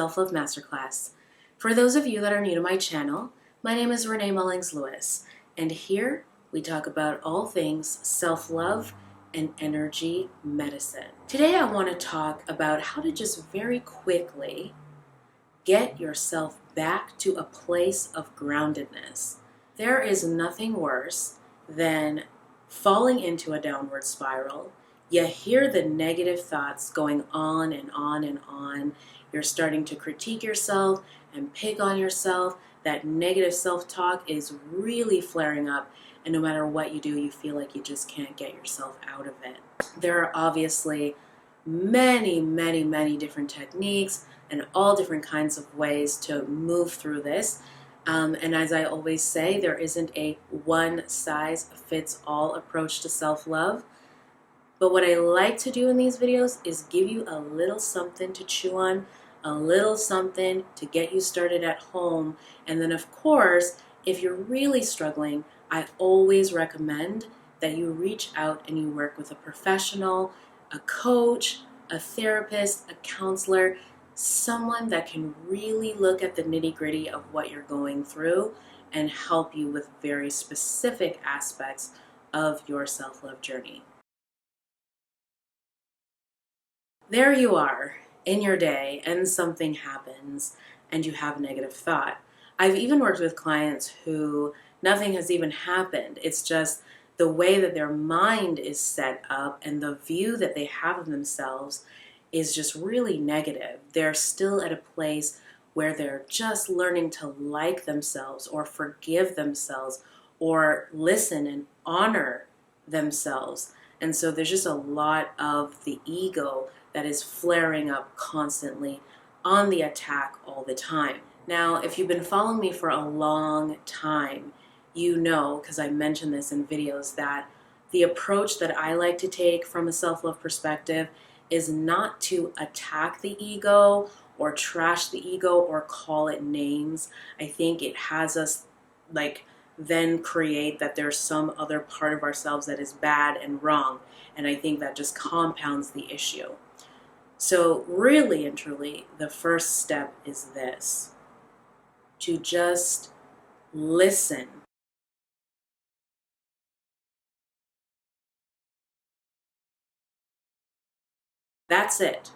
Self-Love Masterclass. For those of you that are new to my channel, my name is Renée Mullings-Lewis, and here we talk about all things self-love and energy medicine. Today I want to talk about how to just very quickly get yourself back to a place of groundedness. There is nothing worse than falling into a downward spiral. You hear the negative thoughts going on and on and on. You're starting to critique yourself and pick on yourself. That negative self-talk is really flaring up, and no matter what you do, you feel like you just can't get yourself out of it. There are obviously many different techniques and all different kinds of ways to move through this. And as I always say, there isn't a one-size-fits-all approach to self-love. But what I like to do in these videos is give you a little something to chew on, a little something to get you started at home. And then of course, if you're really struggling, I always recommend that you reach out and you work with a professional, a coach, a therapist, a counselor, someone that can really look at the nitty-gritty of what you're going through and help you with very specific aspects of your self-love journey. There you are in your day and something happens and you have a negative thought. I've even worked with clients who nothing has even happened. It's just the way that their mind is set up and the view that they have of themselves is just really negative. They're still at a place where they're just learning to like themselves or forgive themselves or listen and honor themselves. And so there's just a lot of the ego that is flaring up constantly on the attack all the time. Now, if you've been following me for a long time, you know, because I mentioned this in videos, that the approach that I like to take from a self-love perspective is not to attack the ego or trash the ego or call it names. I think it has us then create that there's some other part of ourselves that is bad and wrong. And I think that just compounds the issue. So really and truly, the first step is this: to just listen. That's it.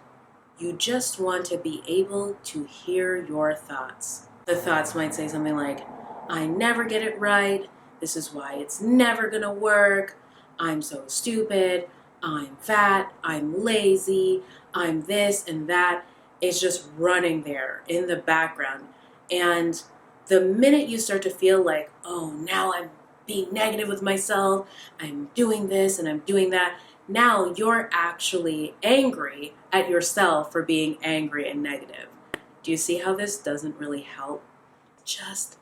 You just want to be able to hear your thoughts. The thoughts might say something like, I never get it right. This is why it's never gonna work. I'm so stupid. I'm fat. I'm lazy. I'm this and that. It's just running there in the background. And the minute you start to feel like, oh, now I'm being negative with myself, I'm doing this and I'm doing that, now you're actually angry at yourself for being angry and negative. Do you see how this doesn't really help? Just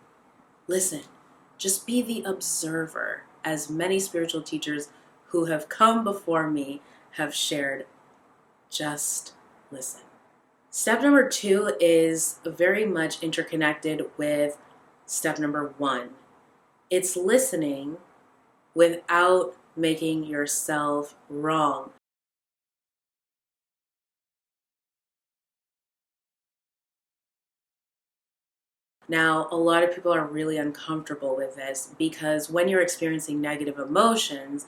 listen. Just be the observer, as many spiritual teachers who have come before me have shared. Just listen. Step number 2 is very much interconnected with step number 1. It's listening without making yourself wrong. Now, a lot of people are really uncomfortable with this because when you're experiencing negative emotions,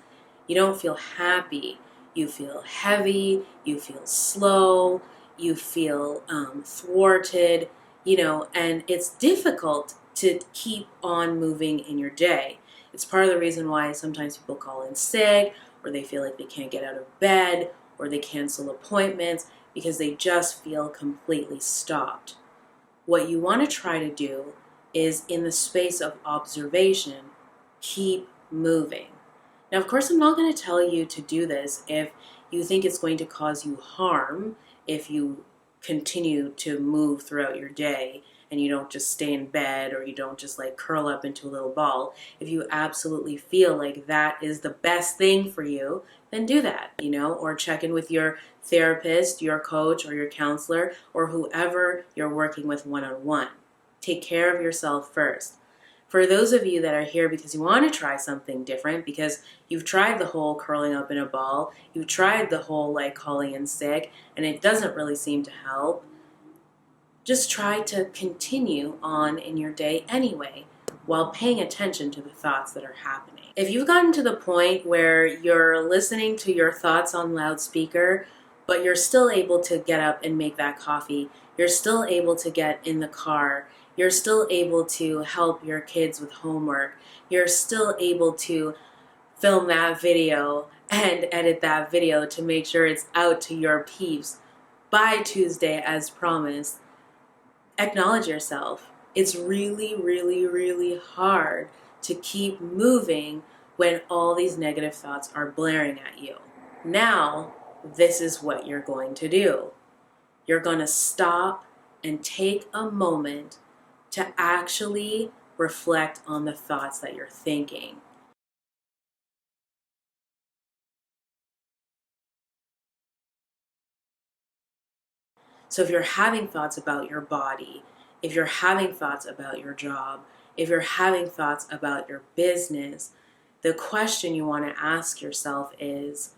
you don't feel happy. You feel heavy, you feel slow, you feel thwarted, and it's difficult to keep on moving in your day. It's part of the reason why sometimes people call in sick, or they feel like they can't get out of bed, or they cancel appointments because they just feel completely stopped. What you want to try to do is, in the space of observation, keep moving. Now, of course, I'm not going to tell you to do this if you think it's going to cause you harm, if you continue to move throughout your day and you don't just stay in bed or you don't just curl up into a little ball. If you absolutely feel like that is the best thing for you, then do that, or check in with your therapist, your coach, or your counselor, or whoever you're working with one-on-one. Take care of yourself first. For those of you that are here because you want to try something different, because you've tried the whole curling up in a ball, you've tried the whole calling in sick, and it doesn't really seem to help, just try to continue on in your day anyway, while paying attention to the thoughts that are happening. If you've gotten to the point where you're listening to your thoughts on loudspeaker, but you're still able to get up and make that coffee, you're still able to get in the car, you're still able to help your kids with homework, you're still able to film that video and edit that video to make sure it's out to your peeps by Tuesday as promised, acknowledge yourself. It's really, really, really hard to keep moving when all these negative thoughts are blaring at you. Now, this is what you're going to do. You're going to stop and take a moment to actually reflect on the thoughts that you're thinking. So if you're having thoughts about your body, if you're having thoughts about your job, if you're having thoughts about your business, the question you want to ask yourself is,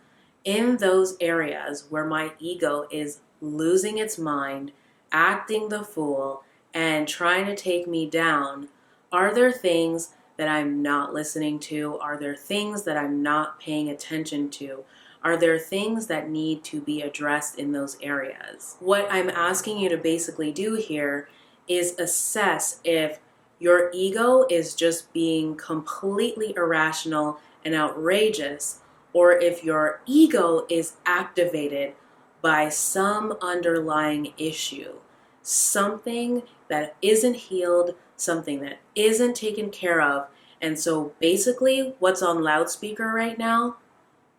in those areas where my ego is losing its mind, acting the fool, and trying to take me down, are there things that I'm not listening to? Are there things that I'm not paying attention to? Are there things that need to be addressed in those areas? What I'm asking you to basically do here is assess if your ego is just being completely irrational and outrageous, or if your ego is activated by some underlying issue, something that isn't healed, something that isn't taken care of. And so basically what's on loudspeaker right now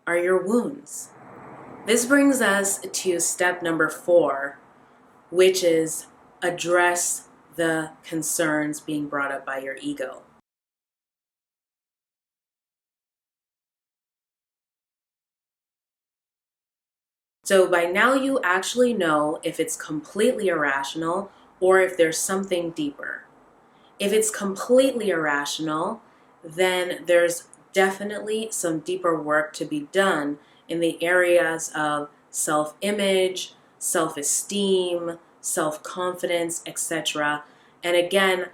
are your wounds. This brings us to step number 4, which is address the concerns being brought up by your ego. So by now you actually know if it's completely irrational or if there's something deeper. If it's completely irrational, then there's definitely some deeper work to be done in the areas of self-image, self-esteem, self-confidence, etc. And again,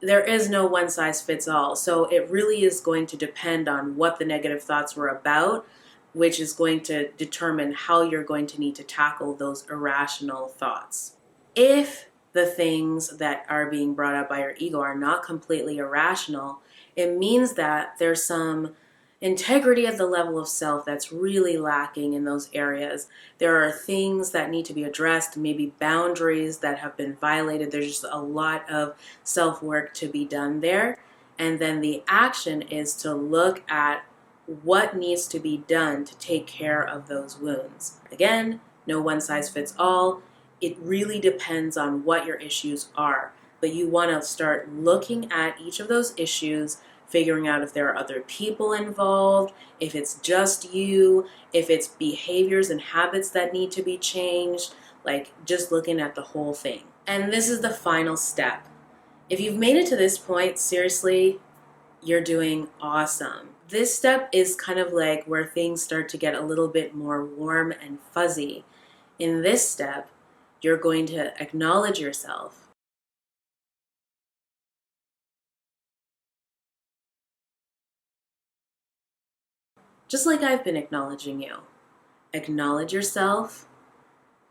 there is no one size fits all. So it really is going to depend on what the negative thoughts were about, which is going to determine how you're going to need to tackle those irrational thoughts. If the things that are being brought up by your ego are not completely irrational, it means that there's some integrity at the level of self that's really lacking in those areas. There are things that need to be addressed, maybe boundaries that have been violated. There's just a lot of self-work to be done there. And then the action is to look at what needs to be done to take care of those wounds. Again, no one size fits all. It really depends on what your issues are. But you want to start looking at each of those issues, figuring out if there are other people involved, if it's just you, if it's behaviors and habits that need to be changed, like just looking at the whole thing. And this is the final step. If you've made it to this point, seriously, you're doing awesome. This step is kind of like where things start to get a little bit more warm and fuzzy. In this step, you're going to acknowledge yourself. Just like I've been acknowledging you. Acknowledge yourself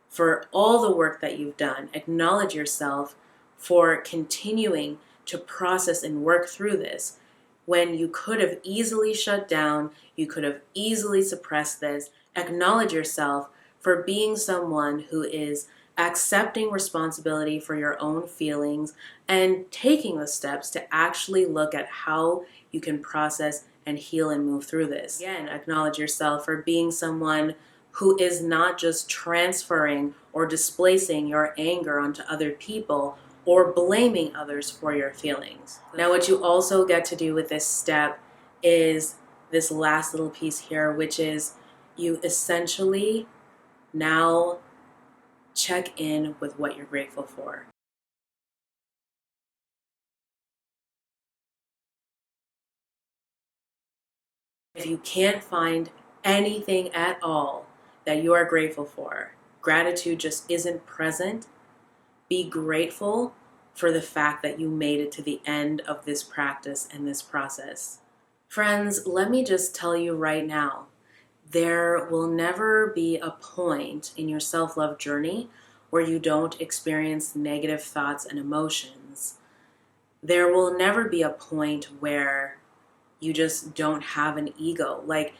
for all the work that you've done. Acknowledge yourself for continuing to process and work through this when you could have easily shut down, you could have easily suppressed this. Acknowledge yourself for being someone who is accepting responsibility for your own feelings and taking the steps to actually look at how you can process and heal and move through this. Again, acknowledge yourself for being someone who is not just transferring or displacing your anger onto other people or blaming others for your feelings. Now, what you also get to do with this step is this last little piece here, which is you essentially now check in with what you're grateful for. If you can't find anything at all that you are grateful for, gratitude just isn't present, Be grateful for the fact that you made it to the end of this practice and this process. Friends, let me just tell you right now, there will never be a point in your self-love journey where you don't experience negative thoughts and emotions. There will never be a point where you just don't have an ego. Like,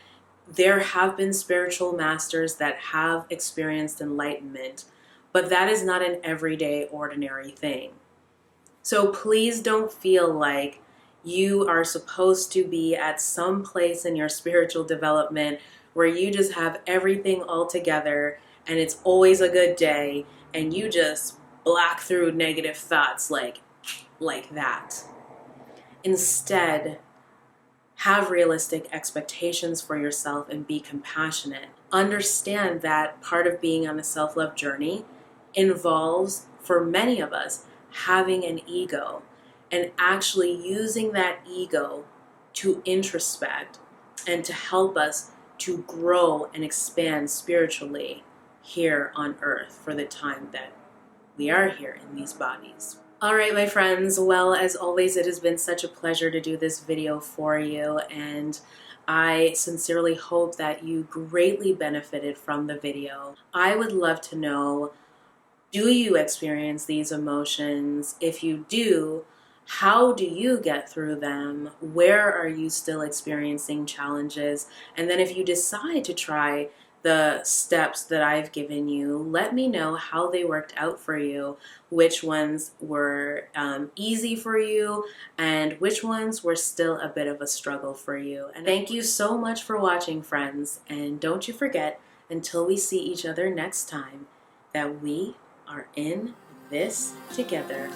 there have been spiritual masters that have experienced enlightenment, but that is not an everyday, ordinary thing. So please don't feel like you are supposed to be at some place in your spiritual development where you just have everything all together and it's always a good day and you just block through negative thoughts like that. Instead, have realistic expectations for yourself and be compassionate. Understand that part of being on a self-love journey involves, for many of us, having an ego and actually using that ego to introspect and to help us to grow and expand spiritually here on earth for the time that we are here in these bodies. All right, my friends, well, as always, it has been such a pleasure to do this video for you, and I sincerely hope that you greatly benefited from the video. I would love to know, do you experience these emotions? If you do, how do you get through them? Where are you still experiencing challenges? And then if you decide to try the steps that I've given you, let me know how they worked out for you, which ones were easy for you, and which ones were still a bit of a struggle for you. And thank you so much for watching, friends. And don't you forget, until we see each other next time, that we are in this together.